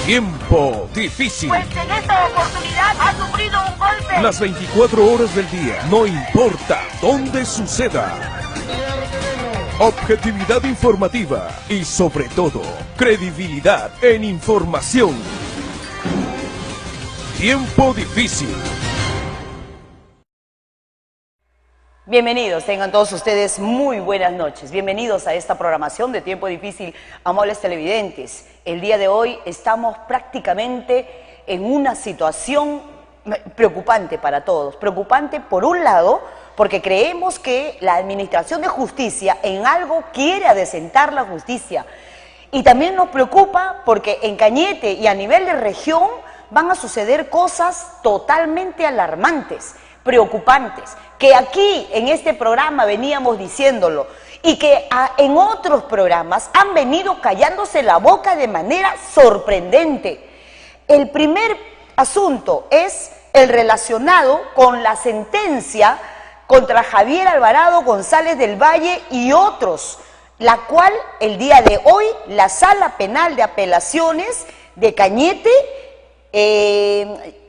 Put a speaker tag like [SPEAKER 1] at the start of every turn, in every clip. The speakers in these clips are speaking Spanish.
[SPEAKER 1] Tiempo difícil.
[SPEAKER 2] Pues en esta oportunidad ha sufrido un golpe.
[SPEAKER 1] Las 24 horas del día, no importa dónde suceda. Objetividad informativa y sobre todo, credibilidad en información. Tiempo difícil.
[SPEAKER 3] Bienvenidos, tengan todos ustedes muy buenas noches. Bienvenidos a esta programación de Tiempo Difícil, amables televidentes. El día de hoy estamos prácticamente en una situación preocupante para todos. Preocupante por un lado, porque creemos que la Administración de Justicia en algo quiere adecentar la justicia. Y también nos preocupa porque en Cañete y a nivel de región van a suceder cosas totalmente alarmantes, preocupantes, que aquí en este programa veníamos diciéndolo y que en otros programas han venido callándose la boca de manera sorprendente. El primer asunto es el relacionado con la sentencia contra Javier Alvarado González del Valle y otros, la cual el día de hoy la Sala Penal de Apelaciones de Cañete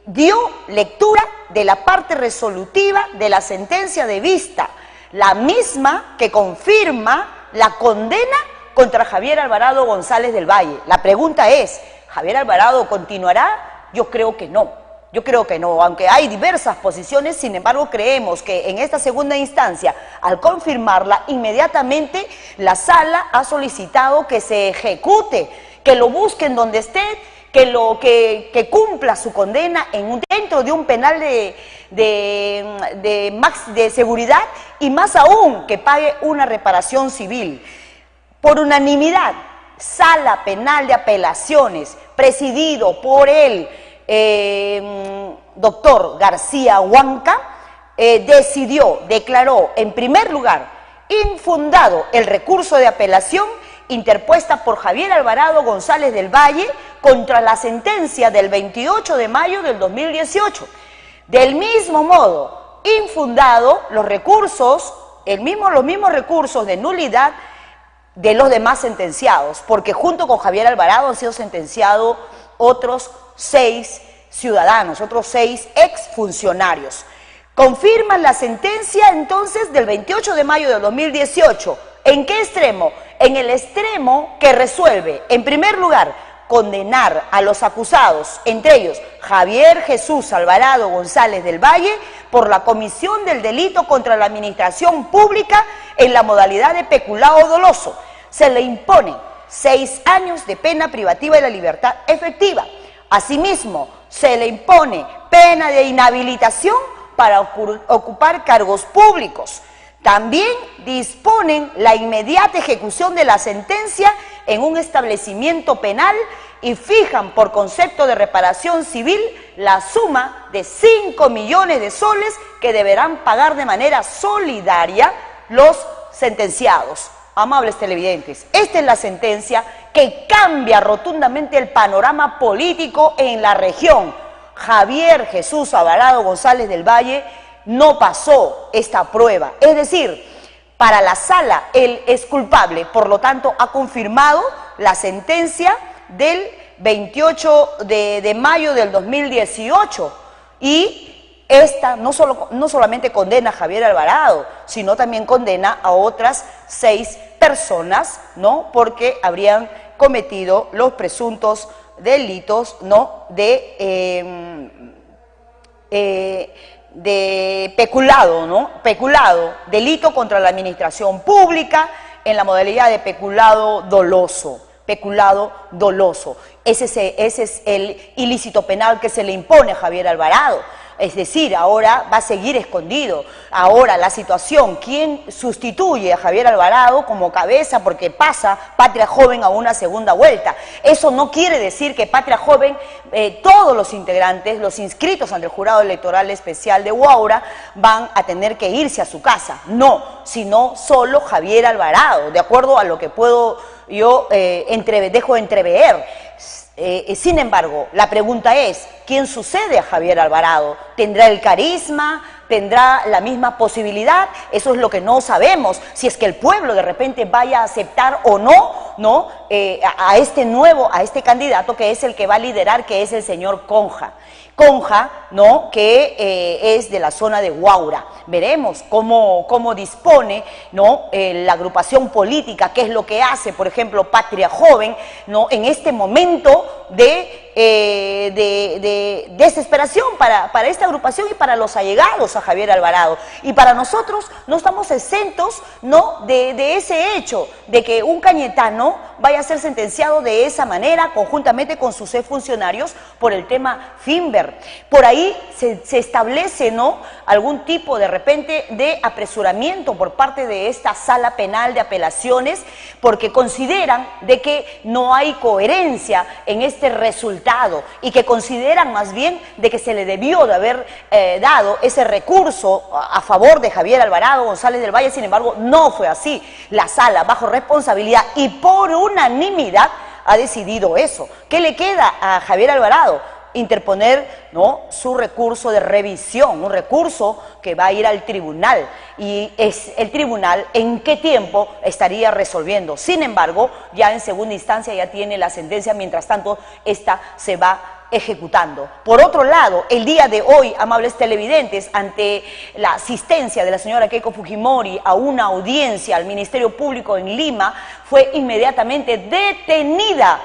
[SPEAKER 3] dio lectura de la parte resolutiva de la sentencia de vista, la misma que confirma la condena contra Javier Alvarado González del Valle. La pregunta es, ¿Javier Alvarado continuará? Yo creo que no. Yo creo que no, aunque hay diversas posiciones, sin embargo creemos que en esta segunda instancia, al confirmarla, inmediatamente la sala ha solicitado que se ejecute, que lo busquen donde esté, que cumpla su condena dentro de un penal de seguridad y más aún que pague una reparación civil. Por unanimidad, Sala Penal de Apelaciones, presidido por el doctor García Huanca, declaró en primer lugar infundado el recurso de apelación interpuesta por Javier Alvarado González del Valle contra la sentencia del 28 de mayo del 2018. Del mismo modo, infundado los mismos recursos de nulidad de los demás sentenciados, porque junto con Javier Alvarado han sido sentenciados otros 6 ciudadanos, otros 6 exfuncionarios. Confirman la sentencia entonces del 28 de mayo del 2018. ¿En qué extremo? En el extremo que resuelve, en primer lugar, condenar a los acusados, entre ellos Javier Jesús Alvarado González del Valle, por la comisión del delito contra la administración pública en la modalidad de peculado doloso. Se le impone 6 años de pena privativa de la libertad efectiva. Asimismo, se le impone pena de inhabilitación para ocupar cargos públicos. También disponen la inmediata ejecución de la sentencia en un establecimiento penal y fijan por concepto de reparación civil la suma de 5 millones de soles que deberán pagar de manera solidaria los sentenciados. Amables televidentes, esta es la sentencia que cambia rotundamente el panorama político en la región. Javier Jesús Alvarado González del Valle no pasó esta prueba, es decir, para la sala él es culpable, por lo tanto ha confirmado la sentencia del 28 de mayo del 2018 y esta no solamente condena a Javier Alvarado, sino también condena a otras 6 personas, ¿no? Porque habrían cometido los presuntos delitos, ¿no? de peculado, ¿no? Peculado, delito contra la administración pública en la modalidad de peculado doloso. Peculado doloso. Ese es el ilícito penal que se le impone a Javier Alvarado. Es decir, ahora va a seguir escondido. Ahora la situación, ¿quién sustituye a Javier Alvarado como cabeza porque pasa Patria Joven a una segunda vuelta? Eso no quiere decir que Patria Joven, todos los integrantes, los inscritos ante el Jurado Electoral Especial de Huaura, van a tener que irse a su casa. No, sino solo Javier Alvarado, de acuerdo a lo que puedo yo dejo entrever. Sin embargo, la pregunta es, ¿quién sucede a Javier Alvarado? ¿Tendrá el carisma? ¿Tendrá la misma posibilidad? Eso es lo que no sabemos, si es que el pueblo de repente vaya a aceptar o no, a este candidato que es el que va a liderar, que es el señor Conja. Conja, ¿no?, que es de la zona de Huaura. Veremos cómo dispone, ¿no?, la agrupación política, qué es lo que hace, por ejemplo, Patria Joven, ¿no?, en este momento de desesperación para esta agrupación y para los allegados a Javier Alvarado. Y para nosotros no estamos exentos, ¿no?, de ese hecho, de que un cañetano vaya a ser sentenciado de esa manera, conjuntamente con sus exfuncionarios, por el tema Finver. Por ahí se establece, ¿no?, algún tipo de repente de apresuramiento por parte de esta sala penal de apelaciones, porque consideran de que no hay coherencia en este resultado y que consideran más bien de que se le debió de haber dado ese recurso a favor de Javier Alvarado González del Valle. Sin embargo, no fue así. La sala, bajo responsabilidad y por unanimidad, ha decidido eso. ¿Qué le queda a Javier Alvarado? Interponer, ¿no?, su recurso de revisión, un recurso que va a ir al tribunal, y es el tribunal en qué tiempo estaría resolviendo. Sin embargo, ya en segunda instancia ya tiene la sentencia, mientras tanto esta se va ejecutando. Por otro lado, el día de hoy, amables televidentes, ante la asistencia de la señora Keiko Fujimori a una audiencia al Ministerio Público en Lima, fue inmediatamente detenida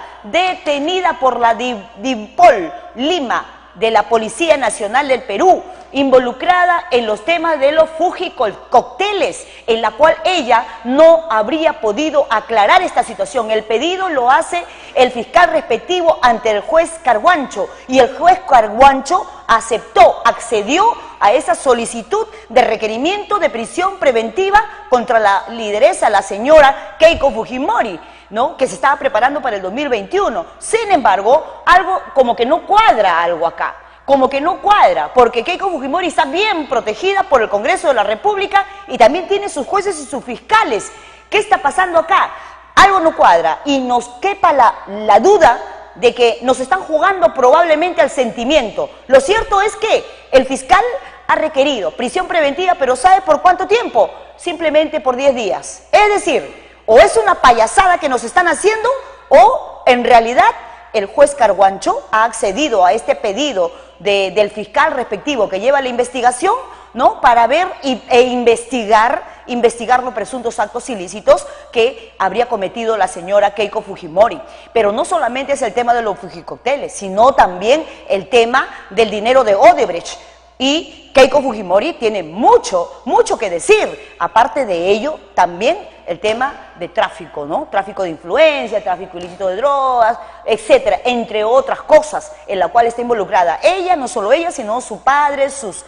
[SPEAKER 3] por la DIPOL Lima, de la Policía Nacional del Perú, involucrada en los temas de los fujicócteles, en la cual ella no habría podido aclarar esta situación. El pedido lo hace el fiscal respectivo ante el juez Carguancho, y el juez Carguancho accedió a esa solicitud de requerimiento de prisión preventiva contra la lideresa, la señora Keiko Fujimori, ¿no?, que se estaba preparando para el 2021. Sin embargo, algo como que no cuadra algo acá. Como que no cuadra, porque Keiko Fujimori está bien protegida por el Congreso de la República y también tiene sus jueces y sus fiscales. ¿Qué está pasando acá? Algo no cuadra y nos quepa la duda de que nos están jugando probablemente al sentimiento. Lo cierto es que el fiscal ha requerido prisión preventiva, pero ¿sabe por cuánto tiempo? Simplemente por 10 días. Es decir, o es una payasada que nos están haciendo, o en realidad el juez Carguancho ha accedido a este pedido del fiscal respectivo que lleva la investigación, ¿no?, para ver e investigar los presuntos actos ilícitos que habría cometido la señora Keiko Fujimori. Pero no solamente es el tema de los fujicócteles, sino también el tema del dinero de Odebrecht. Y Keiko Fujimori tiene mucho que decir. Aparte de ello, también el tema de tráfico, ¿no? Tráfico de influencia, tráfico ilícito de drogas, etcétera, entre otras cosas en la cual está involucrada ella, no solo ella, sino su padre, sus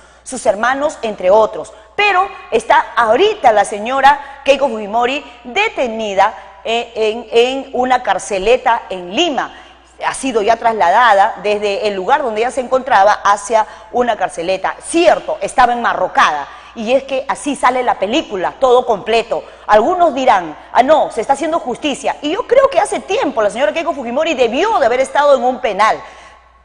[SPEAKER 3] hermanos, entre otros. Pero está ahorita la señora Keiko Fujimori detenida en una carceleta en Lima. Ha sido ya trasladada desde el lugar donde ella se encontraba hacia una carceleta. Cierto, estaba enmarrocada, y es que así sale la película, todo completo. Algunos dirán, no, se está haciendo justicia, y yo creo que hace tiempo la señora Keiko Fujimori debió de haber estado en un penal.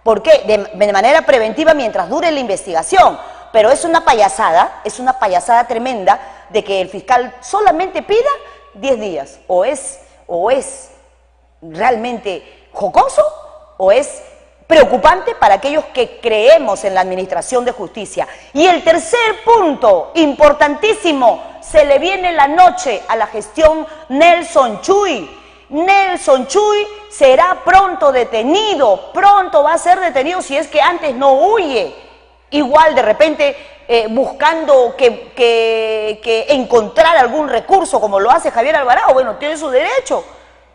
[SPEAKER 3] ¿Por qué? De manera preventiva mientras dure la investigación. Pero es una payasada tremenda de que el fiscal solamente pida 10 días. O es realmente jocoso, o es preocupante para aquellos que creemos en la administración de justicia. Y el tercer punto, importantísimo, se le viene la noche a la gestión Nelson Chuy. Nelson Chuy será pronto detenido, pronto va a ser detenido si es que antes no huye. Igual de repente buscando que encontrar algún recurso como lo hace Javier Alvarado, bueno, tiene su derecho.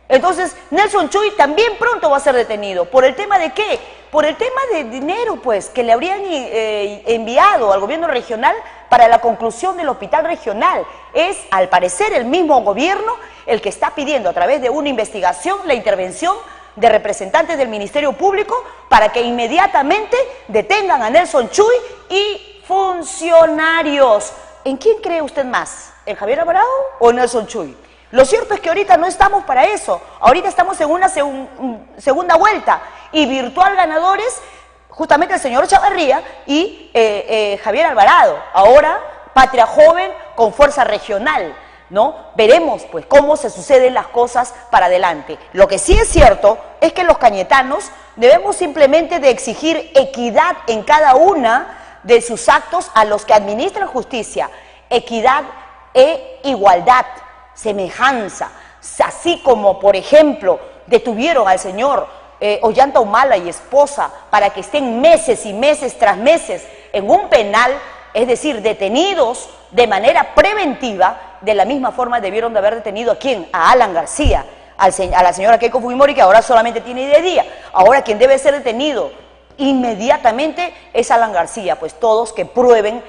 [SPEAKER 3] Entonces, Nelson Chuy también pronto va a ser detenido. ¿Por el tema de qué? Por el tema de dinero, pues, que le habrían enviado al gobierno regional para la conclusión del hospital regional. Es, al parecer, el mismo gobierno el que está pidiendo a través de una investigación la intervención de representantes del Ministerio Público para que inmediatamente detengan a Nelson Chuy y funcionarios. ¿En quién cree usted más? ¿En Javier Alvarado o en Nelson Chuy? Lo cierto es que ahorita no estamos para eso. Ahorita estamos en una segunda vuelta, y virtual ganadores justamente el señor Chavarría y Javier Alvarado. Ahora Patria Joven con fuerza regional, ¿no? Veremos pues cómo se suceden las cosas para adelante. Lo que sí es cierto es que los cañetanos debemos simplemente de exigir equidad en cada una de sus actos a los que administran justicia, equidad e igualdad, semejanza, así como por ejemplo detuvieron al señor Ollanta Humala y esposa para que estén meses y meses tras meses en un penal, es decir, detenidos de manera preventiva. De la misma forma debieron de haber detenido ¿a quién? A Alan García, a la señora Keiko Fujimori, que ahora solamente tiene de día. Ahora quien debe ser detenido inmediatamente es Alan García, pues todos que prueben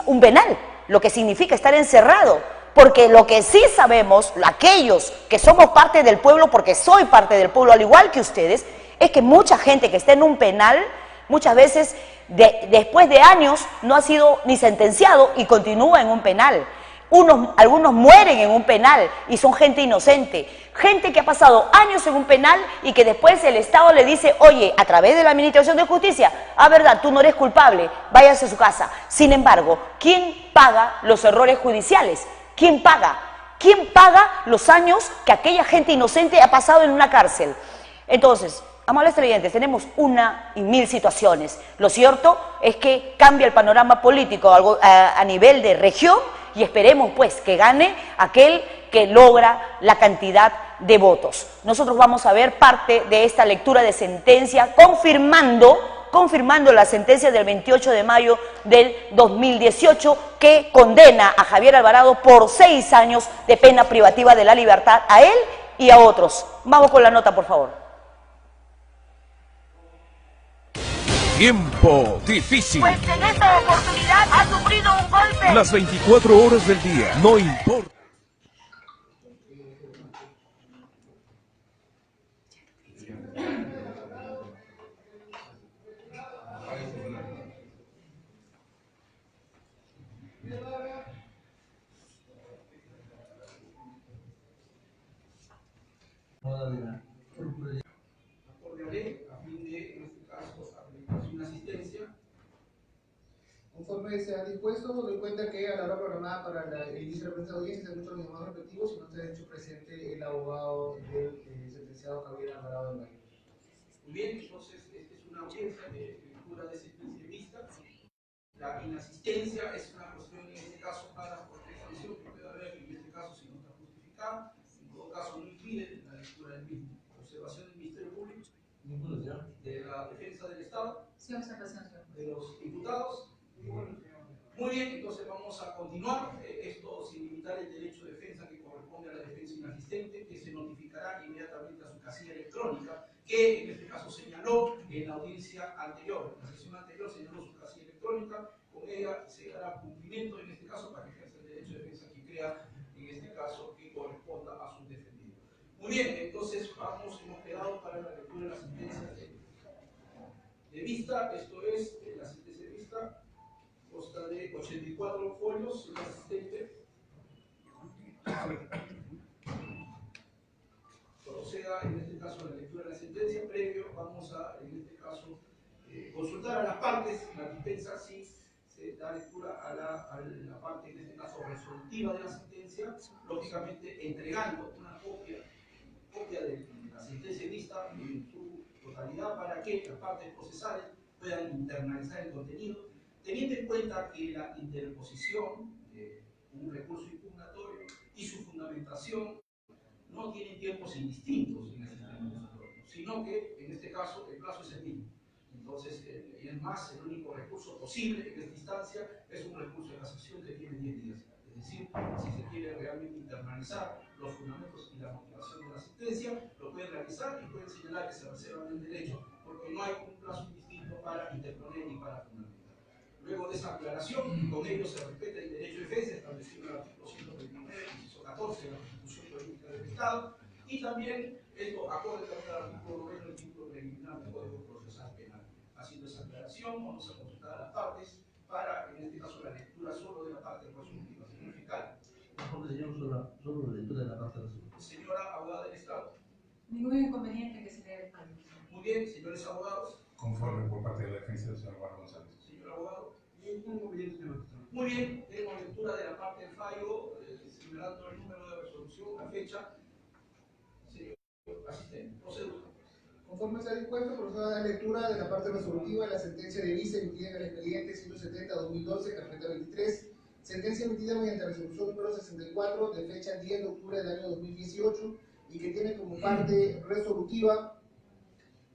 [SPEAKER 3] un penal, lo que significa estar encerrado. Porque lo que sí sabemos, aquellos que somos parte del pueblo, porque soy parte del pueblo al igual que ustedes, es que mucha gente que está en un penal, muchas veces después de años no ha sido ni sentenciado y continúa en un penal. Algunos mueren en un penal y son gente inocente, gente que ha pasado años en un penal y que después el Estado le dice, oye, a través de la Administración de Justicia, verdad, tú no eres culpable, váyase a su casa. Sin embargo, ¿quién paga los errores judiciales? ¿Quién paga? ¿Quién paga los años que aquella gente inocente ha pasado en una cárcel? Entonces, amables televidentes, tenemos una y mil situaciones. Lo cierto es que cambia el panorama político a nivel de región y esperemos pues que gane aquel que logra la cantidad de votos. Nosotros vamos a ver parte de esta lectura de sentencia confirmando la sentencia del 28 de mayo del 2018 que condena a Javier Alvarado por 6 años de pena privativa de la libertad a él y a otros. Vamos con la nota, por favor.
[SPEAKER 1] Tiempo difícil.
[SPEAKER 2] Pues en esta oportunidad ha sufrido un golpe.
[SPEAKER 1] Las 24 horas del día, no importa.
[SPEAKER 4] Acordaré a fin de, en este caso, aplicación de asistencia.
[SPEAKER 5] Conforme se ha dispuesto, doy cuenta que a la hora programada para el inicio de la presente audiencia se encuentran los llamados respectivos y no se ha hecho presente el abogado del sentenciado Javier Alvarado del Valle.
[SPEAKER 4] Muy bien, entonces esta es una audiencia de lectura de sentencia vista. La inasistencia es una cuestión en este caso para cualquier sanción que pueda haber, en este caso si no está justificada, en todo caso no impide la lectura del mismo. Observación del Ministerio Público, de la Defensa del Estado,
[SPEAKER 6] Sí, observación, señor.
[SPEAKER 4] de los diputados. Muy bien, entonces vamos a continuar, esto sin limitar el derecho de defensa que corresponde a la defensa inasistente, que se notificará inmediatamente a su casilla electrónica, que en este caso señaló en la audiencia anterior, en la sesión anterior señaló su casilla electrónica, con ella se dará cumplimiento en este caso para que ejerza el derecho de defensa que crea en este caso que corresponda a su defendido. Muy bien, entonces hemos quedado para la lectura de la sentencia de vista, esto es la sentencia de vista. Consta de 84 folios, el asistente proceda en este caso a la lectura de la sentencia. Previo vamos a, en este caso, consultar a las partes. La dispensa sí se da lectura a la parte, en este caso, resolutiva de la sentencia, lógicamente entregando una copia de la sentencia vista en su totalidad para que las partes procesales puedan internalizar el contenido, teniendo en cuenta que la interposición de un recurso impugnatorio y su fundamentación no tienen tiempos indistintos en el sistema legislatorio, sino que en este caso el plazo es el mismo. Entonces, y es más, el único recurso posible en esta instancia es un recurso de casación que tiene 10 días. Es decir, si se quiere realmente internalizar los fundamentos y la motivación de la sentencia, lo pueden realizar y pueden señalar que se reservan el derecho, porque no hay un plazo indistinto para interponer y para fundamentar. Luego de esa aclaración, con ello se respeta el derecho de defensa establecido en el artículo 129, inciso 14 de la Constitución Política del Estado, y también esto acorde también al artículo 9 del título preliminar del Código Procesal Penal. Haciendo esa aclaración, vamos a consultar a las partes para, en este caso, la lectura solo de la parte resolutiva. Señor fiscal.
[SPEAKER 7] Solo la lectura de la parte resolutiva.
[SPEAKER 4] Señora abogada del Estado.
[SPEAKER 6] Ningún inconveniente que se lea el fallo.
[SPEAKER 4] Muy bien, señores abogados.
[SPEAKER 8] Conforme por parte de la defensa del señor Juan González.
[SPEAKER 4] Señor abogado.
[SPEAKER 7] Ningún inconveniente, señor magistrado.
[SPEAKER 4] Muy bien, tenemos lectura de la parte del fallo, señalando el número de resolución, la fecha. Señor asistente, procedura.
[SPEAKER 5] Conforme se ha dispuesto, procedo a dar lectura de la parte resolutiva de la sentencia de vista emitida en el expediente 170-2012, carpeta 23, sentencia emitida mediante resolución número 64 de fecha 10 de octubre del año 2018 y que tiene como parte resolutiva,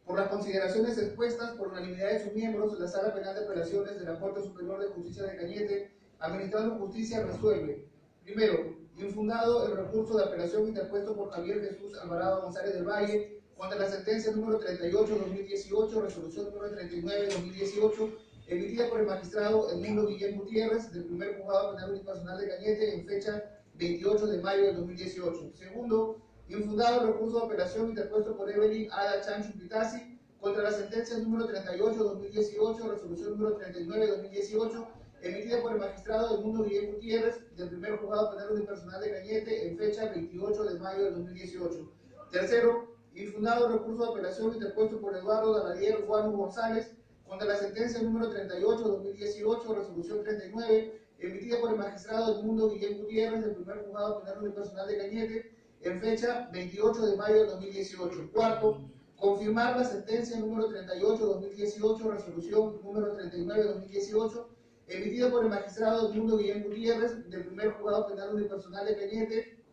[SPEAKER 5] por las consideraciones expuestas por unanimidad de sus miembros, la Sala Penal de Apelaciones de la Corte Superior de Justicia de Cañete, administrando justicia, resuelve. Primero, infundado el recurso de apelación interpuesto por Javier Jesús Alvarado González del Valle contra la sentencia número 38-2018, resolución número 39-2018, emitida por el magistrado Edmundo Guillén Gutiérrez del primer juzgado penal unipersonal de Cañete en fecha 28 de mayo del 2018. Segundo, infundado el recurso de apelación interpuesto por Evelyn Ada Chancho Pitasi contra la sentencia número 38-2018, resolución número 39-2018, emitida por el magistrado Edmundo Guillén Gutiérrez del primer juzgado penal unipersonal de Cañete en fecha 28 de mayo del 2018. Tercero, infundado el recurso de apelación interpuesto por Eduardo Daladier Juan González contra la sentencia número 38-2018, resolución 39, emitida por el magistrado Edmundo Guillén Gutiérrez del primer juzgado penal unipersonal de Cañete en fecha 28 de mayo del 2018. Cuarto, confirmar la sentencia número 38-2018, resolución número 39-2018, emitida por el magistrado Edmundo Guillén Gutiérrez del primer juzgado penal unipersonal de Cañete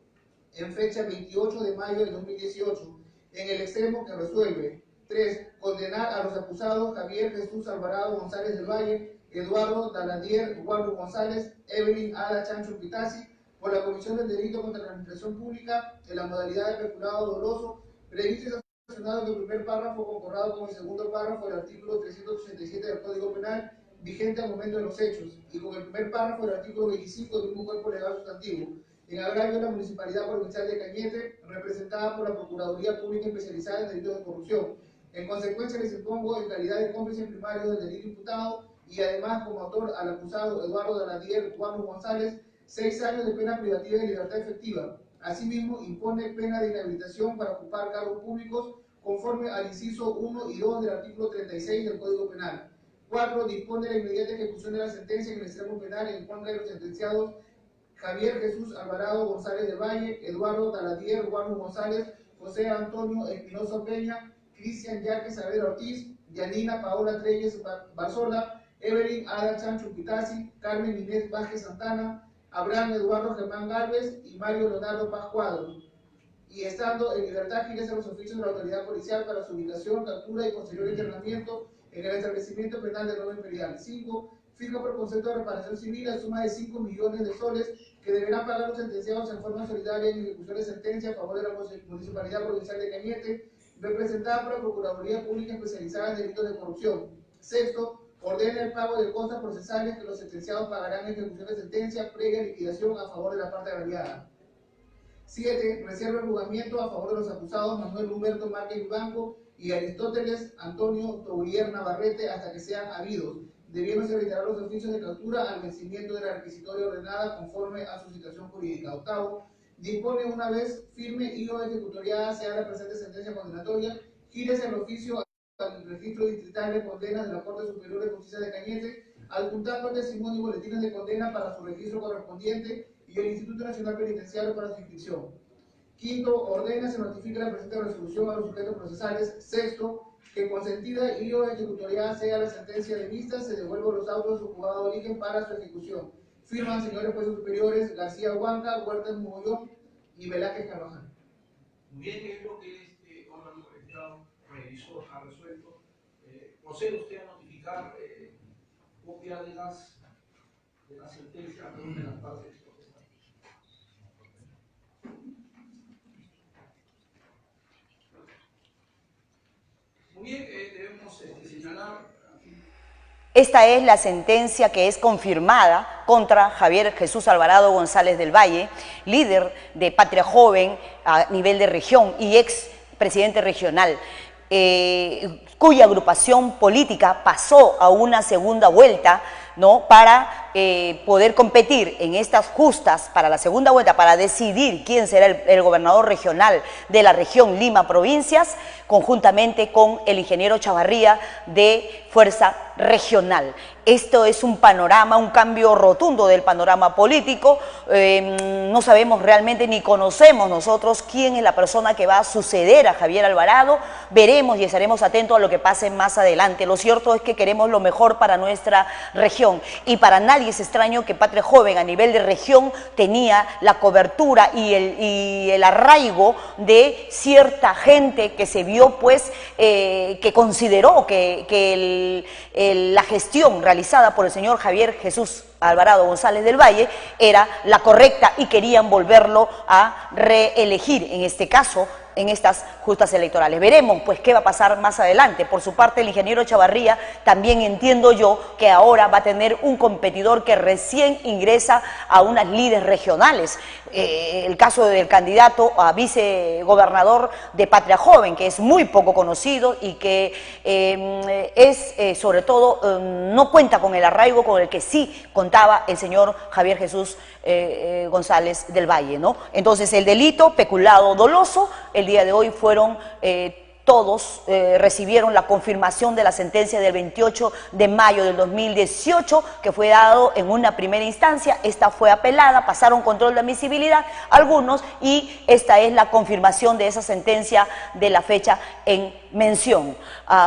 [SPEAKER 5] en fecha 28 de mayo del 2018, en el extremo que resuelve. 3. Condenar a los acusados Javier Jesús Alvarado González del Valle, Eduardo Daladier Eduardo González, Evelyn Ada Chancho Pitasi, por la comisión del delito contra la administración pública en la modalidad de peculado doloso, previsto y sancionado en el primer párrafo, concordado con el segundo párrafo del artículo 387 del Código Penal, vigente al momento de los hechos, y con el primer párrafo del artículo 25 del mismo cuerpo legal sustantivo, en agravio de la Municipalidad Provincial de Cañete, representada por la Procuraduría Pública Especializada en Delitos de Corrupción. En consecuencia, les impongo, en calidad de cómplice primario del delito imputado, y además como autor al acusado Eduardo Daladier Juan González, 6 años de pena privativa de libertad efectiva. Asimismo, impone pena de inhabilitación para ocupar cargos públicos conforme al inciso 1 y 2 del artículo 36 del Código Penal. 4. Dispone la inmediata ejecución de la sentencia en el extremo penal en contra de los sentenciados Javier Jesús Alvarado González del Valle, Eduardo Daladier Juan González, José Antonio Espinosa Peña, Cristian Yaque Saavedra Ortiz, Yanina Paola Treyes Barzola, Evelyn Ada Chancho Pitasi, Carmen Inés Vázquez Santana, Abraham Eduardo Germán Gálvez y Mario Leonardo Paz Cuadro, y estando en libertad giles a los oficios de la autoridad policial para su ubicación, captura y posterior internamiento en el establecimiento penal de Nueva Imperial. 5. Fija por concepto de reparación civil la suma de 5 millones de soles que deberán pagar los sentenciados en forma solidaria en ejecución de sentencia a favor de la Municipalidad Provincial de Cañete, representada por la Procuraduría Pública Especializada en Delitos de Corrupción. 6. Ordena el pago de costas procesales que los sentenciados pagarán en ejecución de sentencia previa liquidación a favor de la parte agraviada. 7. Reserva el juzgamiento a favor de los acusados Manuel Humberto Márquez Banco y Aristóteles Antonio Tourier Navarrete hasta que sean habidos, debiéndose reiterar los oficios de captura al vencimiento de la requisitoria ordenada conforme a su situación jurídica. 8. Dispone una vez firme y o ejecutoriada sea la presente sentencia condenatoria, gírese el oficio al registro distrital de condenas de la Corte Superior de Justicia de Cañete, adjuntando el testimonio y boletines de condena para su registro correspondiente y el Instituto Nacional Penitenciario para su inscripción. 5. Ordena se notifique la presente resolución a los sujetos procesales. 6. Que consentida y o ejecutoriada sea la sentencia de vista, se devuelvan los autos de su juzgado de origen para su ejecución. Firman señores jueces superiores García Huanca, Huertas Mogollón y Velázquez Carvajal.
[SPEAKER 4] Muy bien, es lo que este órgano colegiado revisó, ha resuelto. Procede usted a notificar copia de la sentencia a cada una de las partes procesadas. Muy bien, debemos señalar.
[SPEAKER 3] Esta es la sentencia que es confirmada contra Javier Jesús Alvarado González del Valle, líder de Patria Joven a nivel de región y ex presidente regional, cuya agrupación política pasó a una segunda vuelta, ¿no?, para poder competir en estas justas para la segunda vuelta, para decidir quién será el gobernador regional de la región Lima Provincias, conjuntamente con el ingeniero Chavarría de Fuerza Regional. Esto es un panorama, un cambio rotundo del panorama político. No sabemos realmente ni conocemos nosotros quién es la persona que va a suceder a Javier Alvarado. Veremos y estaremos atentos a lo que pase más adelante. Lo cierto es que queremos lo mejor para nuestra región y para nadie es extraño que Patria Joven a nivel de región tenía la cobertura y el arraigo de cierta gente que se vio pues, que consideró que la gestión realizada por el señor Javier Jesús Alvarado González del Valle era la correcta y querían volverlo a reelegir, en este caso, en estas justas electorales. Veremos pues qué va a pasar más adelante. Por su parte, el ingeniero Chavarría también entiendo yo que ahora va a tener un competidor que recién ingresa a unas lides regionales. El caso del candidato a vicegobernador de Patria Joven, que es muy poco conocido y que sobre todo no cuenta con el arraigo con el que sí contaba el señor Javier Jesús González del Valle, ¿no? Entonces, el delito peculado doloso, el día de hoy fueron todos recibieron la confirmación de la sentencia del 28 de mayo del 2018, que fue dado en una primera instancia. Esta fue apelada, pasaron control de admisibilidad algunos y esta es la confirmación de esa sentencia de la fecha en mención.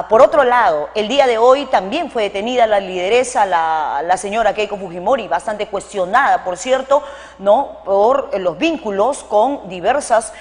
[SPEAKER 3] Por otro lado, el día de hoy también fue detenida la lideresa, la señora Keiko Fujimori, bastante cuestionada, por cierto, ¿no?, por los vínculos con diversas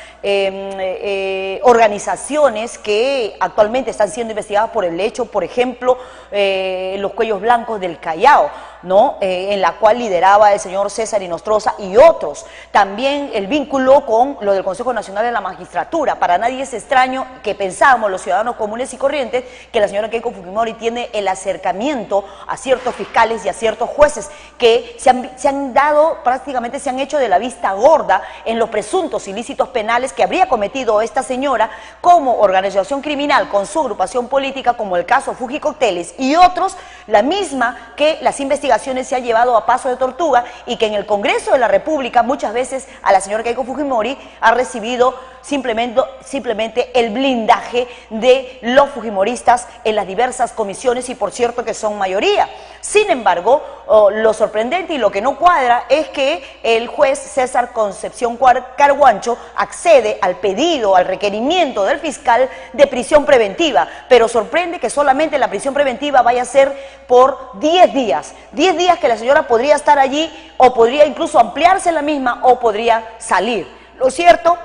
[SPEAKER 3] organizaciones que actualmente están siendo investigadas por el hecho, por ejemplo, los Cuellos Blancos del Callao, ¿no?, en la cual lideraba el señor César Inostroza y otros. También el vínculo con lo del Consejo Nacional de la Magistratura. Para nadie es extraño que pensábamos los ciudadanos comunes y corrientes que la señora Keiko Fujimori tiene el acercamiento a ciertos fiscales y a ciertos jueces que se han dado, prácticamente se han hecho de la vista gorda en los presuntos ilícitos penales que habría cometido esta señora como organización criminal con su agrupación política, como el caso Fujicócteles y otros, la misma que las investigaciones se ha llevado a paso de tortuga y que en el Congreso de la República muchas veces a la señora Keiko Fujimori ha recibido simplemente el blindaje de los fujimoristas en las diversas comisiones y por cierto que son mayoría. Sin embargo, lo sorprendente y lo que no cuadra es que el juez César Concepción Carguancho accede al pedido, al requerimiento del fiscal de prisión preventiva, pero sorprende que solamente la prisión preventiva vaya a ser por 10 días. 10 días que la señora podría estar allí o podría incluso ampliarse la misma o podría salir. Lo cierto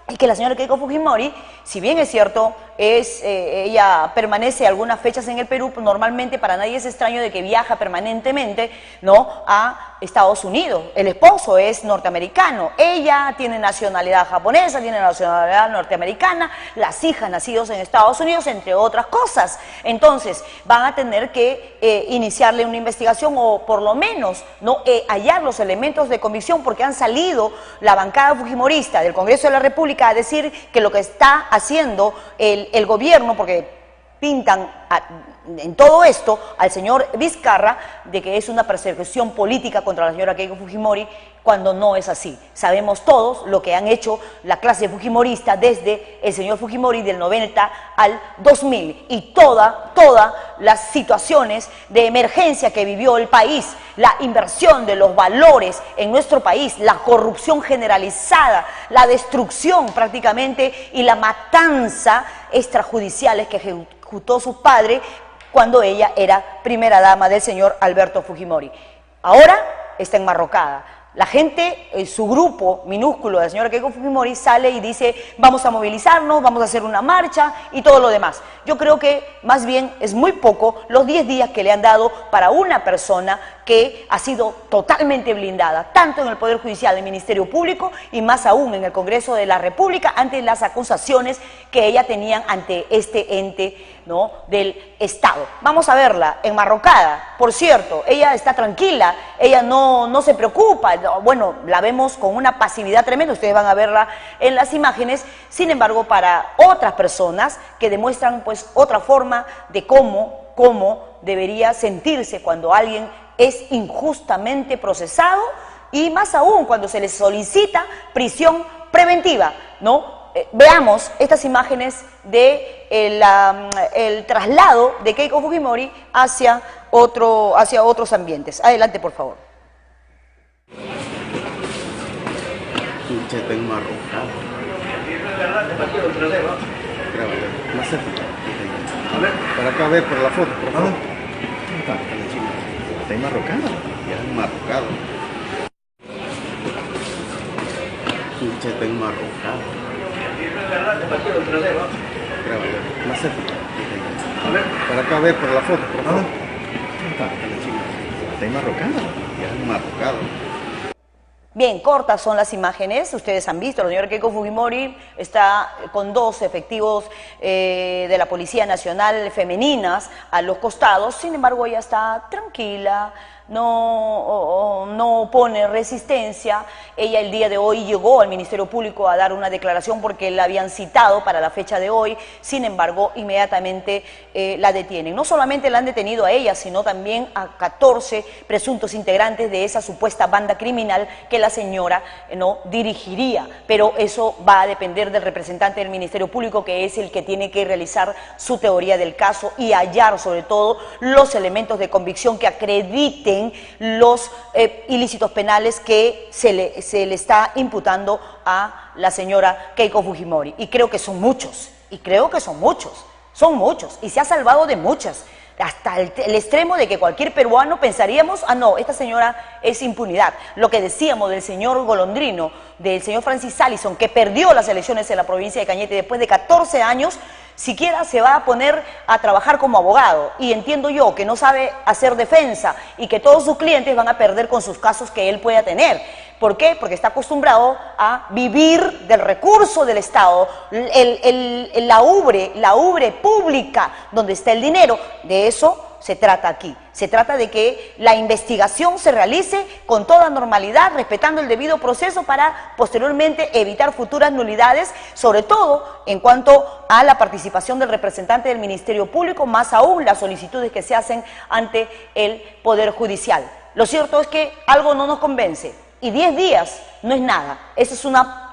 [SPEAKER 3] es que la señora Keiko Fujimori, si bien es cierto, ella permanece algunas fechas en el Perú, normalmente para nadie es extraño de que viaja permanentemente, ¿no?, a Estados Unidos. El esposo es norteamericano, ella tiene nacionalidad japonesa, tiene nacionalidad norteamericana, las hijas nacidas en Estados Unidos, entre otras cosas. Entonces, van a tener que iniciarle una investigación o por lo menos no hallar los elementos de convicción, porque han salido la bancada fujimorista del Congreso de la República a decir que lo que está haciendo el gobierno, porque pintan en todo esto al señor Vizcarra de que es una persecución política contra la señora Keiko Fujimori, cuando no es así. Sabemos todos lo que han hecho la clase fujimorista desde el señor Fujimori del 90 al 2000 y todas las situaciones de emergencia que vivió el país, la inversión de los valores en nuestro país, la corrupción generalizada, la destrucción prácticamente y la matanza extrajudiciales que ejecutó su padre cuando ella era primera dama del señor Alberto Fujimori. Ahora está enmarrocada. La gente, su grupo minúsculo de la señora Keiko Fujimori sale y dice vamos a movilizarnos, vamos a hacer una marcha y todo lo demás. Yo creo que más bien es muy poco los 10 días que le han dado para una persona que ha sido totalmente blindada, tanto en el Poder Judicial, el Ministerio Público y más aún en el Congreso de la República, ante las acusaciones que ella tenía ante este ente, ¿no?, del Estado. Vamos a verla enmarrocada. Por cierto, ella está tranquila, ella no se preocupa. Bueno, la vemos con una pasividad tremenda, ustedes van a verla en las imágenes. Sin embargo, para otras personas que demuestran pues otra forma de cómo debería sentirse cuando alguien es injustamente procesado y más aún cuando se le solicita prisión preventiva, ¿no? Veamos estas imágenes de el traslado de Keiko Fujimori hacia otros ambientes. Adelante, por favor.
[SPEAKER 8] Está enmarrocado. Más cerca. A ver. Para acá, a ver, por la foto, por favor. Está enmarrocado. Ya enmarrocado. Está enmarrocado. Más cerca. A ver. Para acá, a ver, por la foto, por favor. Está enmarrocado. Ya enmarrocado.
[SPEAKER 3] Bien, cortas son las imágenes, ustedes han visto, la señora Keiko Fujimori está con 2 efectivos de la Policía Nacional femeninas a los costados, sin embargo ella está tranquila, no pone resistencia. Ella el día de hoy llegó al Ministerio Público a dar una declaración porque la habían citado para la fecha de hoy, sin embargo inmediatamente la detienen. No solamente la han detenido a ella, sino también a 14 presuntos integrantes de esa supuesta banda criminal que la señora no dirigiría, pero eso va a depender del representante del Ministerio Público, que es el que tiene que realizar su teoría del caso y hallar sobre todo los elementos de convicción que acrediten los ilícitos penales que se le está imputando a la señora Keiko Fujimori. Y creo que son muchos, son muchos, y se ha salvado de muchas, hasta el extremo de que cualquier peruano pensaríamos, ah no, esta señora es impunidad. Lo que decíamos del señor Golondrino, del señor Francis Allison, que perdió las elecciones en la provincia de Cañete después de 14 años, siquiera se va a poner a trabajar como abogado, y entiendo yo que no sabe hacer defensa y que todos sus clientes van a perder con sus casos que él pueda tener. ¿Por qué? Porque está acostumbrado a vivir del recurso del Estado, la ubre pública donde está el dinero. De eso se trata aquí. Se trata de que la investigación se realice con toda normalidad, respetando el debido proceso para posteriormente evitar futuras nulidades, sobre todo en cuanto a la participación del representante del Ministerio Público, más aún las solicitudes que se hacen ante el Poder Judicial. Lo cierto es que algo no nos convence y 10 días no es nada. Eso es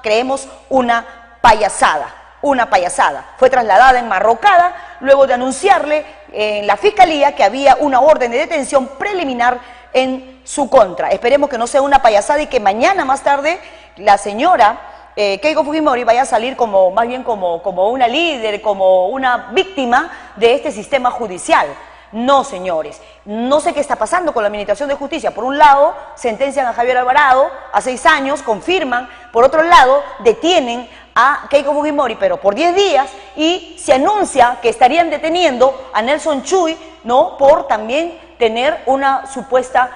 [SPEAKER 3] creemos, una payasada. Una payasada. Fue trasladada enmarrocada luego de anunciarle en la Fiscalía que había una orden de detención preliminar en su contra. Esperemos que no sea una payasada y que mañana más tarde la señora Keiko Fujimori vaya a salir más bien como una líder, como una víctima de este sistema judicial. No, señores, no sé qué está pasando con la Administración de Justicia. Por un lado, sentencian a Javier Alvarado a 6 años, confirman. Por otro lado, detienen a Keiko Fujimori, pero por 10 días, y se anuncia que estarían deteniendo a Nelson Chuy, ¿no?, por también tener una supuesta,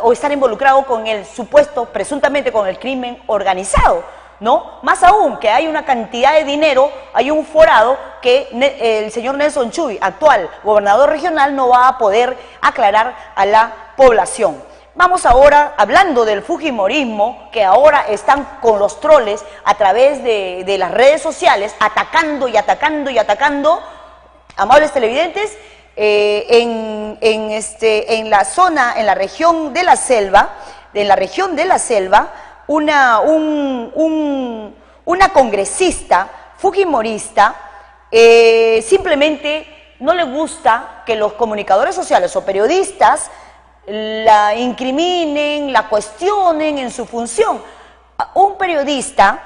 [SPEAKER 3] o estar involucrado con el supuesto, presuntamente con el crimen organizado, ¿no? Más aún, que hay una cantidad de dinero, hay un forado que el señor Nelson Chuy, actual gobernador regional, no va a poder aclarar a la población. Vamos ahora, hablando del fujimorismo, que ahora están con los troles a través de las redes sociales, atacando y atacando y atacando, amables televidentes, en la zona, en la región de la selva, una congresista fujimorista simplemente no le gusta que los comunicadores sociales o periodistas la incriminen, la cuestionen en su función. Un periodista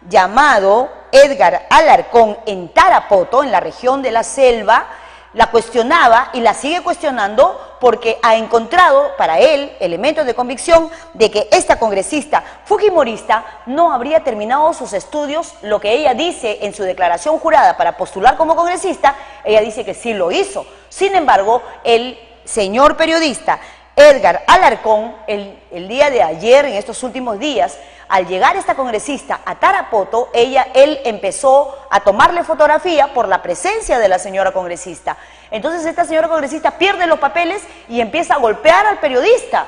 [SPEAKER 3] llamado Edgar Alarcón en Tarapoto, en la región de la selva, la cuestionaba y la sigue cuestionando porque ha encontrado para él elementos de convicción de que esta congresista fujimorista no habría terminado sus estudios. Lo que ella dice en su declaración jurada para postular como congresista, ella dice que sí lo hizo. Sin embargo, el señor periodista Edgar Alarcón, el día de ayer, en estos últimos días, al llegar esta congresista a Tarapoto, él empezó a tomarle fotografía por la presencia de la señora congresista. Entonces esta señora congresista pierde los papeles y empieza a golpear al periodista,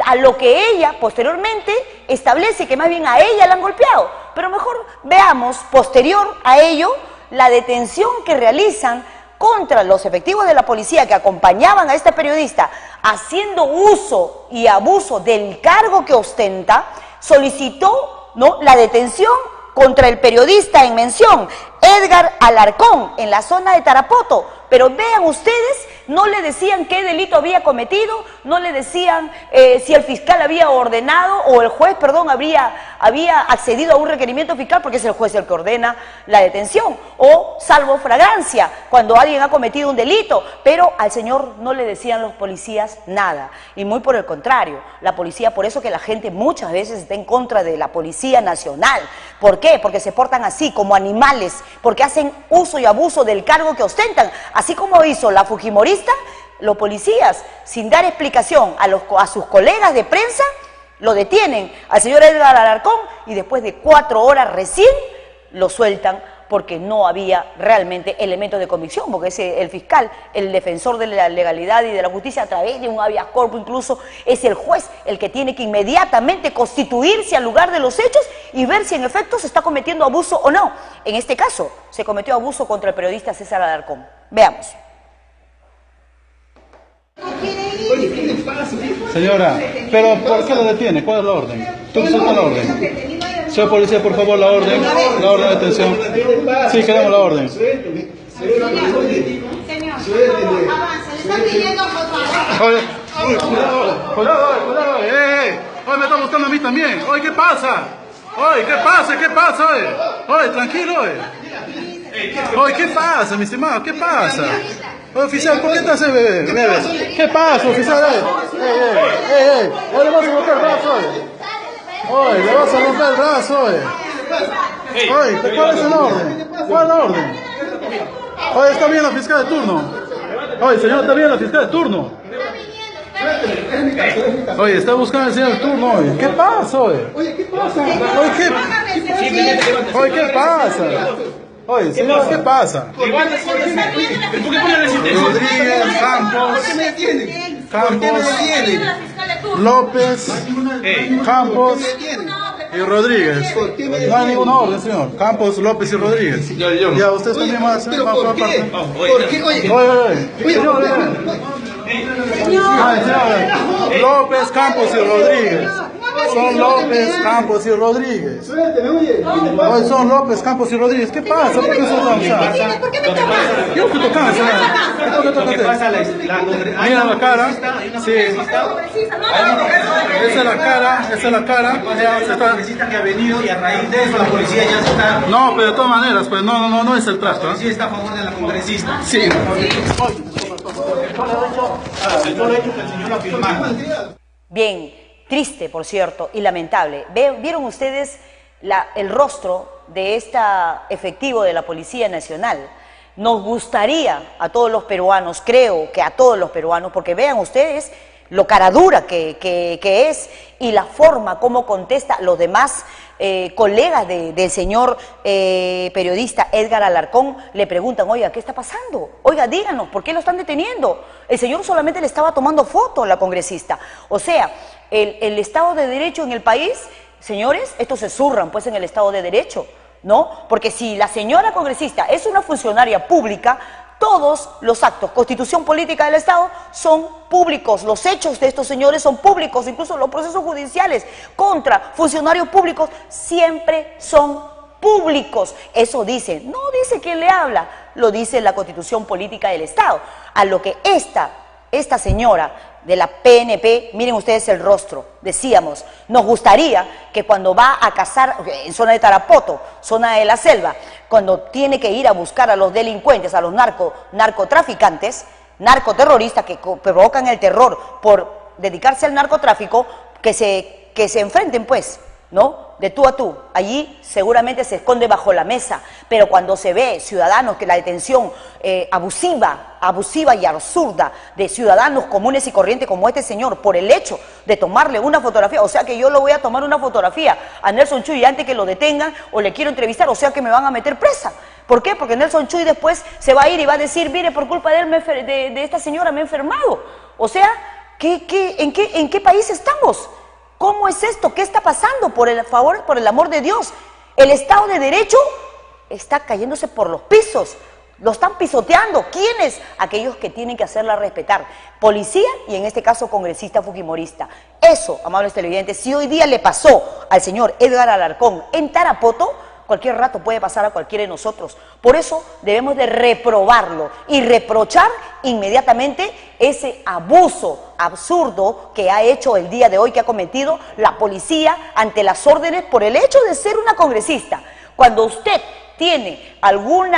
[SPEAKER 3] a lo que ella posteriormente establece que más bien a ella la han golpeado. Pero mejor veamos, posterior a ello, la detención que realizan contra los efectivos de la policía que acompañaban a este periodista haciendo uso y abuso del cargo que ostenta, solicitó, ¿no?, la detención contra el periodista en mención, Edgar Alarcón, en la zona de Tarapoto. Pero vean ustedes, no le decían qué delito había cometido, no le decían si el fiscal había ordenado o el juez, perdón, había accedido a un requerimiento fiscal, porque es el juez el que ordena la detención, o salvo fragancia, cuando alguien ha cometido un delito. Pero al señor no le decían los policías nada, y muy por el contrario, la policía, por eso que la gente muchas veces está en contra de la Policía Nacional. ¿Por qué? Porque se portan así, como animales, porque hacen uso y abuso del cargo que ostentan. Así como hizo la fujimorista, los policías, sin dar explicación a sus colegas de prensa, lo detienen al señor Edgar Alarcón y después de 4 horas recién lo sueltan porque no había realmente elementos de convicción, porque es el fiscal, el defensor de la legalidad y de la justicia a través de un habeas corpus incluso, es el juez el que tiene que inmediatamente constituirse al lugar de los hechos y ver si en efecto se está cometiendo abuso o no. En este caso, se cometió abuso contra el periodista César Alarcón. Veamos.
[SPEAKER 9] Señora, pero ¿por qué lo detiene? ¿Cuál es la orden? ¿Tú suelta la orden? Señor policía, por favor, la orden de detención. Sí, queremos la orden.
[SPEAKER 2] Señor, avance, le están pidiendo por favor.
[SPEAKER 9] Oye, cuidado, Oye, me está buscando a mí también. Oye, ¿qué pasa? Oye, ¿qué pasa, Oye, tranquilo, Oye, ¿qué pasa, mi estimado? ¿Qué pasa? Oye, oficial, ¿por qué te hace bebé? ¿Qué pasa, oficial? Oye, le vas a romper el brazo, Oye, le vas a romper el brazo, Oye, ¿cuál es el orden? ¿Cuál es la orden? Oye, está bien la fiscal de turno. Oye, señor, está bien la fiscal de turno. Oye, está buscando al señor de turno, ¿Qué pasa, Oye, ¿qué pasa? Oye, ¿qué pasa? Oye, señor, ¿qué pasa? Rodríguez, Campos, López, Campos y Rodríguez. No hay ninguna orden, señor. Campos, López y Rodríguez. Ya, ustedes también más. ¿Por qué? Oye. López, Campos y Rodríguez. Son López, Campos y Rodríguez. Hoy son López, Campos y Rodríguez. ¿Qué pasa? ¿Por qué son lanzados?
[SPEAKER 2] ¿Por qué me tocas?
[SPEAKER 9] Yo estoy tocando, mira la cara. Sí. Esa es la cara.
[SPEAKER 7] Que ha venido y a raíz de eso la policía ya se está...
[SPEAKER 9] No, pero de todas maneras, pues no es el trato.
[SPEAKER 7] La policía está a favor de la congresista.
[SPEAKER 9] Sí.
[SPEAKER 3] Bien, triste, por cierto, y lamentable. ¿Vieron ustedes el rostro de esta efectivo de la Policía Nacional? Nos gustaría a todos los peruanos, creo que a todos los peruanos, porque vean ustedes lo caradura que es y la forma como contesta los demás colegas del señor periodista Edgar Alarcón. Le preguntan, oiga, ¿qué está pasando? Oiga, díganos, ¿por qué lo están deteniendo? El señor solamente le estaba tomando foto a la congresista. O sea, el Estado de Derecho en el país, señores, estos se zurran pues en el Estado de Derecho, ¿no? Porque si la señora congresista es una funcionaria pública, todos los actos, constitución política del Estado, son públicos. Los hechos de estos señores son públicos, incluso los procesos judiciales contra funcionarios públicos siempre son públicos. Eso dice, no dice quien le habla, lo dice la constitución política del Estado. A lo que esta señora de la PNP, miren ustedes el rostro, decíamos, nos gustaría que cuando va a cazar en zona de Tarapoto, zona de la selva, cuando tiene que ir a buscar a los delincuentes, a los narcotraficantes, narcoterroristas que provocan el terror por dedicarse al narcotráfico, que se enfrenten pues, ¿no? De tú a tú. Allí seguramente se esconde bajo la mesa, pero cuando se ve ciudadanos que la detención abusiva y absurda de ciudadanos comunes y corrientes como este señor por el hecho de tomarle una fotografía, o sea que yo lo voy a tomar una fotografía a Nelson Chuy antes que lo detengan o le quiero entrevistar, o sea que me van a meter presa. ¿Por qué? Porque Nelson Chuy después se va a ir y va a decir, mire, por culpa de él, de esta señora me he enfermado. O sea, ¿en qué país estamos? ¿Cómo es esto? ¿Qué está pasando? Por el amor de Dios. El Estado de Derecho está cayéndose por los pisos. Lo están pisoteando. ¿Quiénes? Aquellos que tienen que hacerla respetar. Policía y en este caso congresista fujimorista. Eso, amables televidentes, si hoy día le pasó al señor Edgar Alarcón en Tarapoto, cualquier rato puede pasar a cualquiera de nosotros. Por eso debemos de reprobarlo y reprochar inmediatamente ese abuso absurdo que ha hecho el día de hoy, que ha cometido la policía ante las órdenes por el hecho de ser una congresista. Cuando usted tiene algún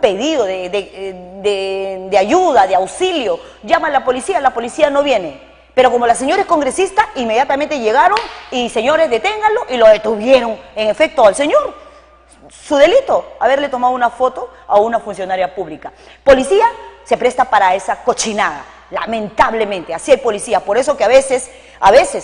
[SPEAKER 3] pedido de ayuda, de auxilio, llama a la policía no viene. Pero como la señora es congresista, inmediatamente llegaron y señores, deténganlo, y lo detuvieron. En efecto, al señor, su delito, haberle tomado una foto a una funcionaria pública. Policía se presta para esa cochinada, lamentablemente, así hay policía. Por eso que a veces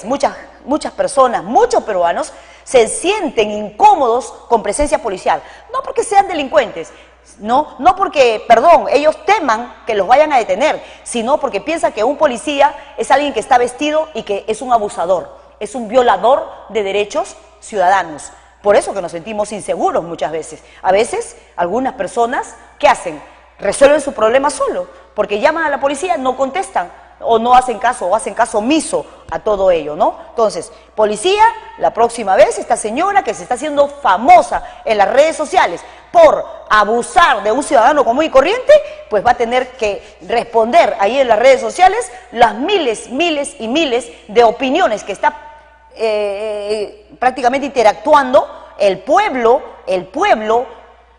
[SPEAKER 3] muchas personas, muchos peruanos, se sienten incómodos con presencia policial. No porque sean delincuentes, no porque, ellos teman que los vayan a detener, sino porque piensan que un policía es alguien que está vestido y que es un abusador, es un violador de derechos ciudadanos. Por eso que nos sentimos inseguros muchas veces. A veces, algunas personas, ¿qué hacen? Resuelven su problema solo, porque llaman a la policía, no contestan, o no hacen caso, o hacen caso omiso a todo ello, ¿no? Entonces, policía, la próxima vez, esta señora que se está haciendo famosa en las redes sociales por abusar de un ciudadano común y corriente, pues va a tener que responder ahí en las redes sociales las miles y miles de opiniones que está prácticamente interactuando el pueblo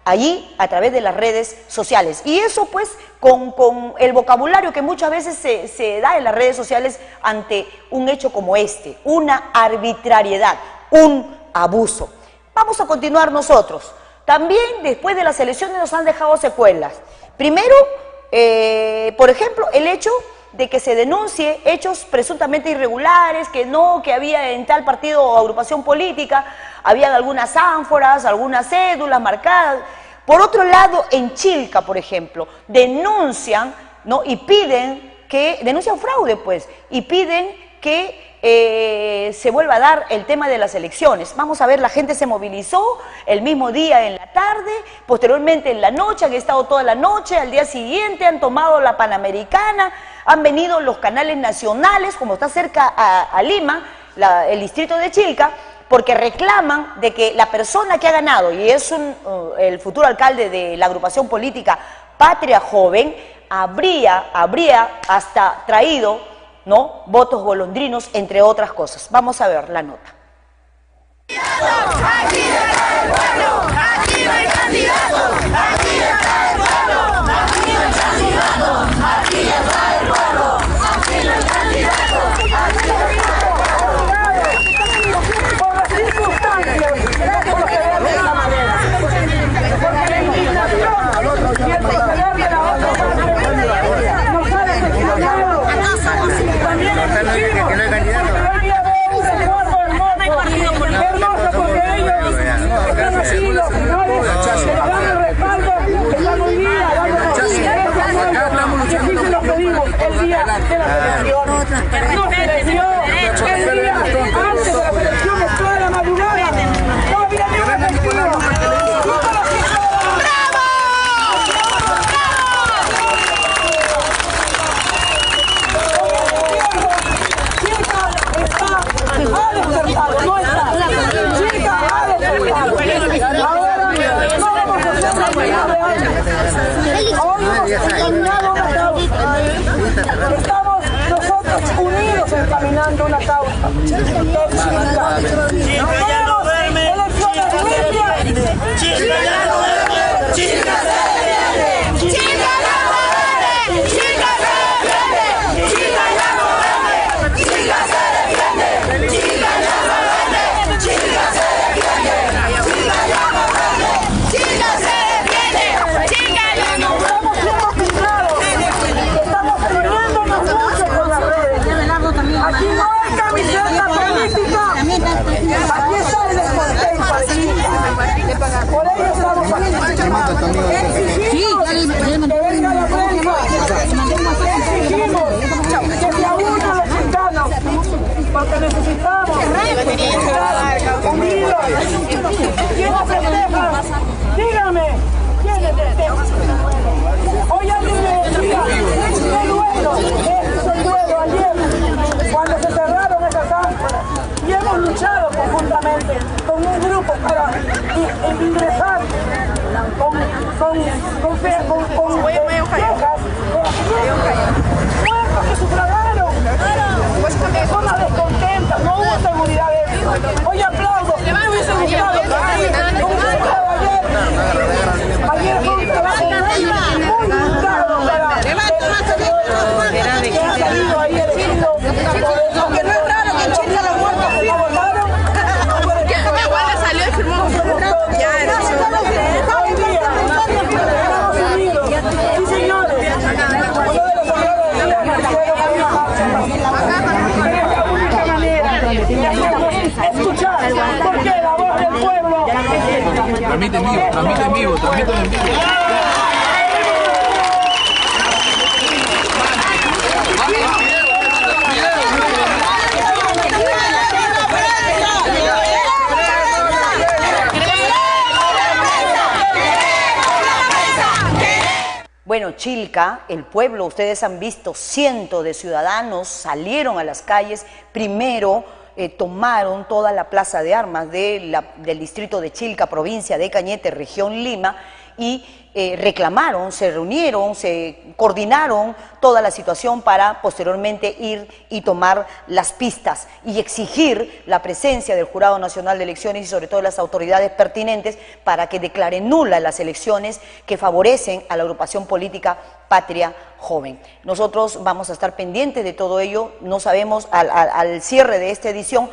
[SPEAKER 3] allí a través de las redes sociales. Y eso pues con el vocabulario que muchas veces se da en las redes sociales ante un hecho como este, una arbitrariedad, un abuso. Vamos a continuar nosotros. También después de las elecciones nos han dejado secuelas. Primero, por ejemplo, el hecho de que se denuncie hechos presuntamente irregulares, que había en tal partido o agrupación política, habían algunas ánforas, algunas cédulas marcadas. Por otro lado, en Chilca, por ejemplo, denuncian, ¿no? Y denuncian fraude, pues, y piden que se vuelva a dar el tema de las elecciones. Vamos a ver, la gente se movilizó el mismo día en la tarde, posteriormente en la noche, han estado toda la noche, al día siguiente han tomado la Panamericana, han venido los canales nacionales, como está cerca a Lima, el distrito de Chilca, porque reclaman de que la persona que ha ganado, y es el futuro alcalde de la agrupación política Patria Joven, habría hasta traído, ¿no?, votos golondrinos, entre otras cosas. Vamos a ver la nota.
[SPEAKER 2] Aquí está el pueblo, aquí no hay candidato, aquí está el pueblo, aquí no hay candidato, aquí está el pueblo, aquí no hay candidato, aquí no hay candidato. Por las circunstancias, por lo que vean de esta manera, porque la indignación y el proceder de la otra parte nos ha decepcionado. También exigimos que vaya a haber un recuerdo hermoso porque ellos están aquí, los señores, que nos dan el respaldo, están hoy día dando los que sí se los pedimos el día de las elecciones. No se les dio el día antes de las elecciones, toda la madrugada, no había ni una elección. Estamos nosotros unidos encaminando una causa. Aquí no hay camiseta política. Aquí está el descontento. Por ello estamos aquí. Exigimos que venga la prensa. Exigimos que se unan los ciudadanos. Porque necesitamos estar unidos. ¿Quién festeja? Dígame. ¿Quiénes detestan? Hoy alguien me decía, qué duelo, hizo el duelo ayer, cuando se cerraron esas ámpulas. Y hemos luchado conjuntamente con un grupo para ingresar con quejas muertos que sufragaron, personas descontentas, no hubo seguridad de eso. Hoy aplaudo, me hubiese gustado ayer fue un trabajo muy limitado que ha salido ahí elegido, aunque no es raro que en Chile los muertos se votaron, que igual salió y firmó hoy día estamos unidos, sí señores, uno de los errores de la única manera escuchar, porque la voz del pueblo
[SPEAKER 10] transmiten en vivo.
[SPEAKER 3] Bueno, Chilca, el pueblo, ustedes han visto, cientos de ciudadanos salieron a las calles, primero tomaron toda la plaza de armas del distrito de Chilca, provincia de Cañete, región Lima, y reclamaron, se reunieron, se coordinaron toda la situación para posteriormente ir y tomar las pistas y exigir la presencia del Jurado Nacional de Elecciones y sobre todo las autoridades pertinentes para que declaren nulas las elecciones que favorecen a la agrupación política Patria Joven. Nosotros vamos a estar pendientes de todo ello, no sabemos al cierre de esta edición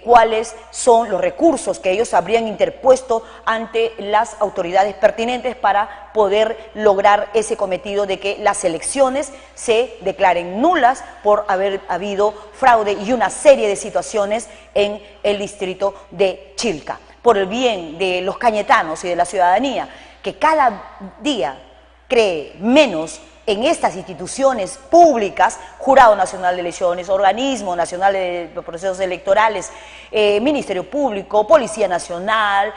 [SPEAKER 3] cuáles son los recursos que ellos habrían interpuesto ante las autoridades pertinentes para poder lograr ese cometido de que las elecciones se declaren nulas por haber habido fraude y una serie de situaciones en el distrito de Chilca. Por el bien de los cañetanos y de la ciudadanía, que cada día cree menos en estas instituciones públicas, Jurado Nacional de Elecciones, Organismo Nacional de Procesos Electorales, Ministerio Público, Policía Nacional,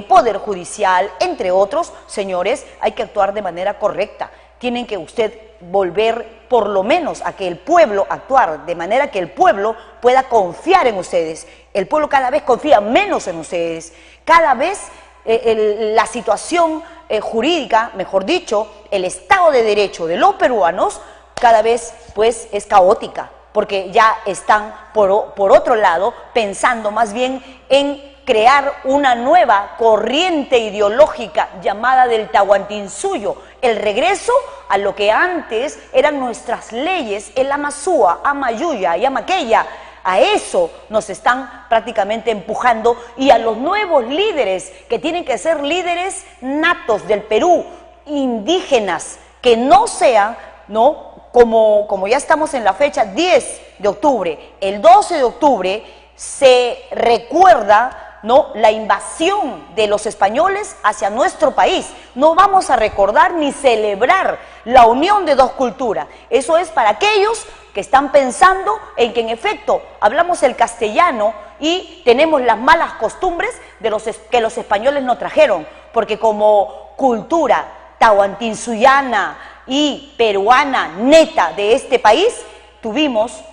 [SPEAKER 3] Poder Judicial, entre otros, señores, hay que actuar de manera correcta. Tienen que usted volver por lo menos a que el pueblo, actuar de manera que el pueblo pueda confiar en ustedes. El pueblo cada vez confía menos en ustedes, cada vez la situación jurídica, mejor dicho, el Estado de Derecho de los peruanos cada vez pues es caótica, porque ya están por otro lado pensando más bien en crear una nueva corriente ideológica llamada del Tahuantinsuyo, el regreso a lo que antes eran nuestras leyes, el Amazúa, Amayuya y Amaqueya. A eso nos están prácticamente empujando y a los nuevos líderes que tienen que ser líderes natos del Perú, indígenas, que no sean, ¿no? Como ya estamos en la fecha 10 de octubre, el 12 de octubre se recuerda, ¿no?, la invasión de los españoles hacia nuestro país. No vamos a recordar ni celebrar la unión de dos culturas. Eso es para aquellos que están pensando en que en efecto hablamos el castellano y tenemos las malas costumbres de que los españoles nos trajeron, porque como cultura tahuantinsuyana y peruana neta de este país, tuvimos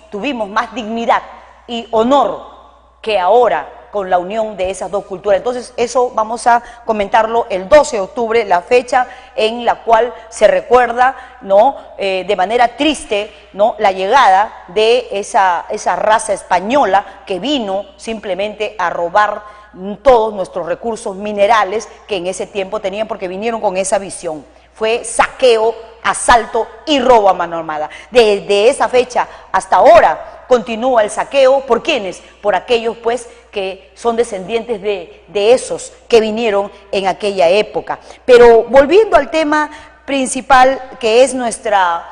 [SPEAKER 3] más dignidad y honor que ahora con la unión de esas dos culturas. Entonces eso vamos a comentarlo el 12 de octubre, la fecha en la cual se recuerda, ¿no?, de manera triste, ¿no?, la llegada de esa raza española que vino simplemente a robar todos nuestros recursos minerales que en ese tiempo tenían, porque vinieron con esa visión. Fue saqueo, asalto y robo a mano armada. Desde esa fecha hasta ahora continúa el saqueo. ¿Por quiénes? Por aquellos pues que son descendientes de esos que vinieron en aquella época. Pero volviendo al tema principal, que es nuestra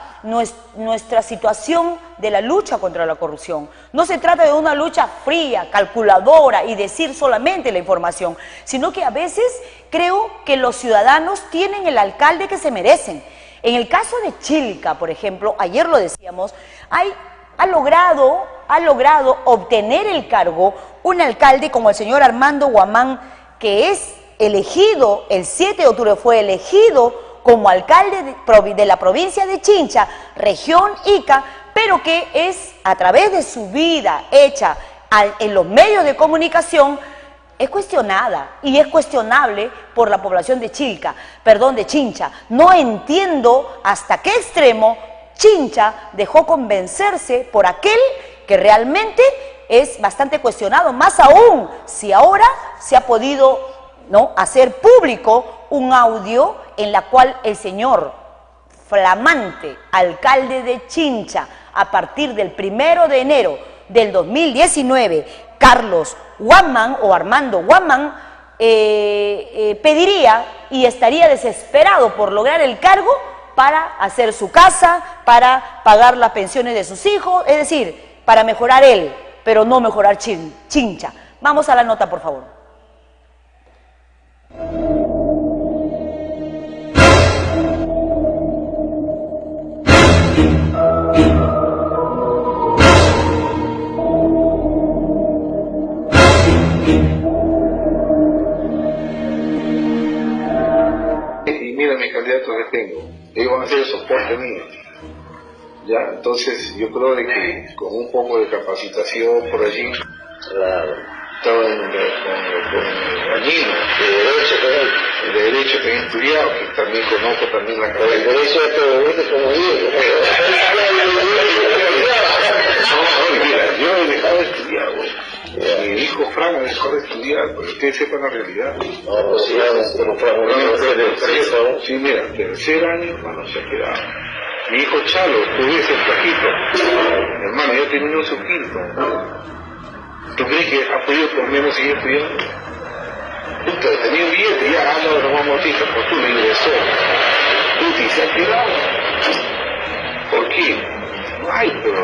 [SPEAKER 3] situación de la lucha contra la corrupción. No se trata de una lucha fría, calculadora y decir solamente la información, sino que a veces creo que los ciudadanos tienen el alcalde que se merecen. En el caso de Chilca, por ejemplo, ayer lo decíamos, ha logrado obtener el cargo un alcalde como el señor Armando Guamán, que es elegido, el 7 de octubre fue elegido como alcalde de la provincia de Chincha, región Ica, pero que es a través de su vida hecha en los medios de comunicación, es cuestionada y es cuestionable por la población de Chincha. No entiendo hasta qué extremo Chincha dejó convencerse por aquel que realmente es bastante cuestionado, más aún si ahora se ha podido, ¿no?, hacer público un audio en la cual el señor flamante alcalde de Chincha, a partir del 1 de enero del 2019, Carlos Guamán o Armando Guamán, pediría y estaría desesperado por lograr el cargo para hacer su casa, para pagar las pensiones de sus hijos, es decir, para mejorar él, pero no mejorar Chincha. Vamos a la nota, por favor.
[SPEAKER 11] Y mira mi candidato que tengo, ellos van a ser el soporte mío. Ya, entonces yo creo de que con un poco de capacitación por allí, todo con Añino, de derecho que he estudiado, que también conozco también la carrera. El derecho de todo esto como mira, yo he dejado de estudiar, mi hijo Fran ha dejado de estudiar, para que ustedes sepan la realidad. Sí, mira, tercer año, hermano, se ha quedado. Mi hijo Chalo, tú ves el flaquito, hermano, ya terminó su quinto. ¿Tú crees que ha podido por menos seguir estudiando? Puta, tenía un billete, ya anda de Ramón Bautista, por tú le ingresó. Puta, y se ha quedado. ¿Por qué? Ay, pero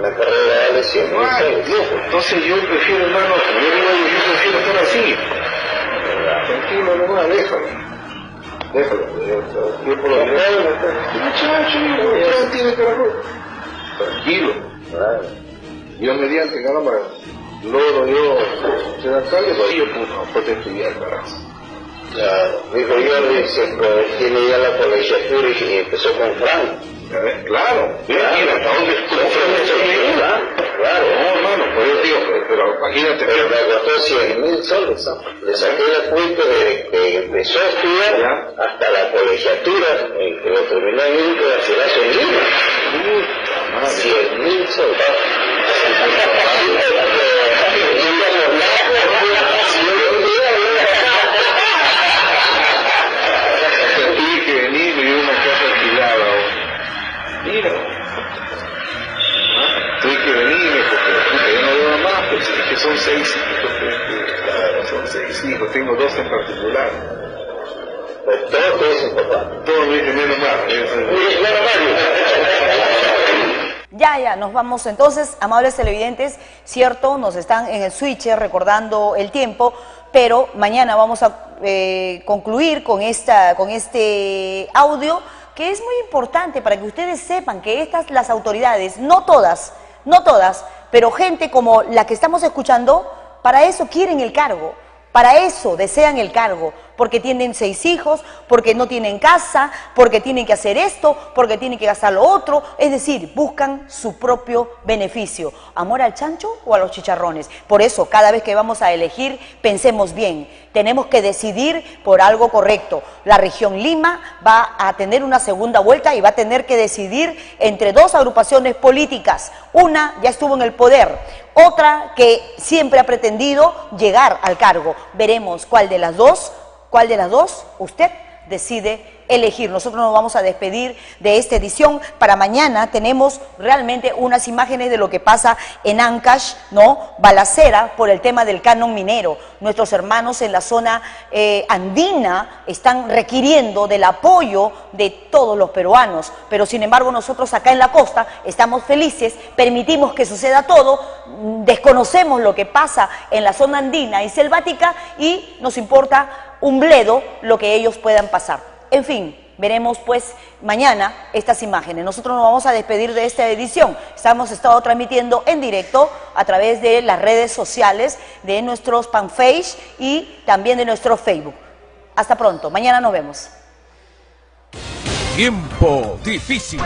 [SPEAKER 11] la carrera de lesión. No hay, entonces yo prefiero, hermano, yo prefiero estar así. Tranquilo, nomás, déjalo, yo por lo menos, muchacho, tiene carajón. Tranquilo. Yo mediante caramba logro yo ser alcalde, pues yo puedo estudiar, carajo. Claro, dijo yo, tiene ya la colegiatura y empezó con Frank. Claro, mira, ¿hasta dónde estuvo? Claro, no, hermano, pues yo digo, pero imagínate. Pero me costó 100.000 soles, le saqué la cuenta de que empezó a estudiar hasta la colegiatura, que lo terminó en un bachillerato en Lima. 100.000 soles. Tuve que venir y una casa alquilada. Mira, tuve que venirme porque yo no veo más, pues es que son 6 hijos, claro, son 6 hijos, tengo 2 en particular. Todos es papá. Todos me dicen menos mal.
[SPEAKER 3] Ya, nos vamos entonces, amables televidentes, cierto, nos están en el switcher recordando el tiempo, pero mañana vamos a concluir con este audio, que es muy importante para que ustedes sepan que las autoridades, no todas, pero gente como la que estamos escuchando, para eso quieren el cargo, para eso desean el cargo, porque tienen 6 hijos, porque no tienen casa, porque tienen que hacer esto, porque tienen que gastar lo otro, es decir, buscan su propio beneficio. ¿Amor al chancho o a los chicharrones? Por eso, cada vez que vamos a elegir, pensemos bien, tenemos que decidir por algo correcto. La región Lima va a tener una segunda vuelta y va a tener que decidir entre 2 agrupaciones políticas. Una ya estuvo en el poder, otra que siempre ha pretendido llegar al cargo. Veremos cuál de las dos usted decide elegir. Nosotros nos vamos a despedir de esta edición. Para mañana tenemos realmente unas imágenes de lo que pasa en Ancash, ¿no? Balacera por el tema del canon minero. Nuestros hermanos en la zona andina están requiriendo del apoyo de todos los peruanos, pero sin embargo nosotros acá en la costa estamos felices, permitimos que suceda todo, desconocemos lo que pasa en la zona andina y selvática y nos importa un bledo lo que ellos puedan pasar. En fin, veremos pues mañana estas imágenes. Nosotros nos vamos a despedir de esta edición. Hemos estado transmitiendo en directo a través de las redes sociales, de nuestros fanpage y también de nuestro Facebook. Hasta pronto, mañana nos vemos.
[SPEAKER 1] Tiempo difícil.